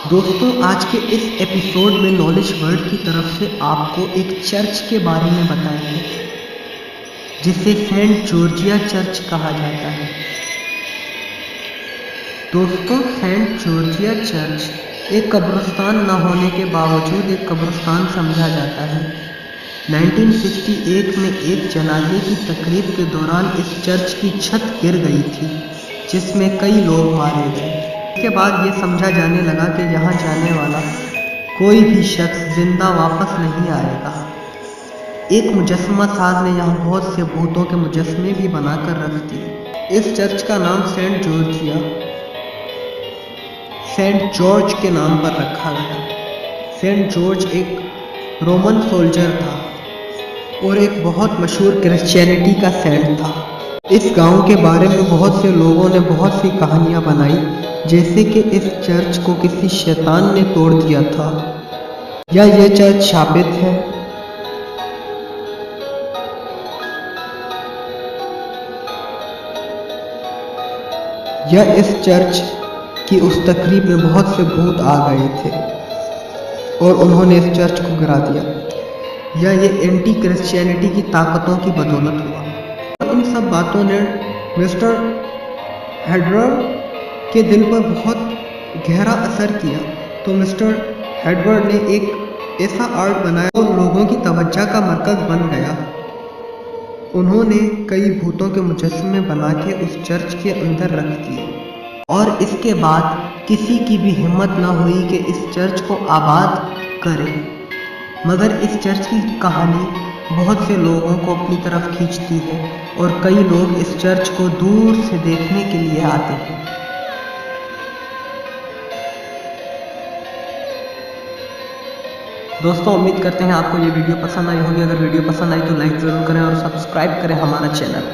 दोस्तों, आज के इस एपिसोड में नॉलेज वर्ल्ड की तरफ से आपको एक चर्च के बारे में बताएंगे जिसे सेंट जॉर्जिया चर्च कहा जाता है। दोस्तों, सेंट जॉर्जिया चर्च एक कब्रिस्तान न होने के बावजूद एक कब्रिस्तान समझा जाता है। 1961 में एक जनाजे की तकरीब के दौरान इस चर्च की छत गिर गई थी, जिसमें कई लोग मारे गए। इसके बाद ये समझा जाने लगा कि यहाँ जाने वाला कोई भी शख्स जिंदा वापस नहीं आएगा। एक मुजस्समा साज ने यहाँ बहुत से भूतों के मुजस्समे भी बनाकर रख दिए। इस चर्च का नाम सेंट जॉर्ज के नाम पर रखा गया। सेंट जॉर्ज एक रोमन सोल्जर था और एक बहुत मशहूर क्रिश्चियनिटी का सेंट था। इस गांव के बारे में बहुत से लोगों ने बहुत सी कहानियां बनाई, जैसे कि इस चर्च को किसी शैतान ने तोड़ दिया था, या यह चर्च शापित है, या इस चर्च की उस तकरीब में बहुत से भूत आ गए थे और उन्होंने इस चर्च को गिरा दिया, या ये एंटी क्रिश्चियनिटी की ताकतों की बदौलत हुआ। इन सब बातों ने मिस्टर हेडवर्ड के दिल पर बहुत गहरा असर किया, तो मिस्टर हेडवर्ड ने एक ऐसा आर्ट बनाया और लोगों की तवज्जो का मरकज़ बन गया। उन्होंने कई भूतों के मुजस्समे बना के उस चर्च के अंदर रख दिए और इसके बाद किसी की भी हिम्मत न हुई कि इस चर्च को आबाद करे। मगर इस चर्च की कहानी बहुत से लोगों को अपनी तरफ खींचती है और कई लोग इस चर्च को दूर से देखने के लिए आते हैं। दोस्तों, उम्मीद करते हैं आपको ये वीडियो पसंद आई होगी। अगर वीडियो पसंद आई तो लाइक ज़रूर करें और सब्सक्राइब करें हमारा चैनल।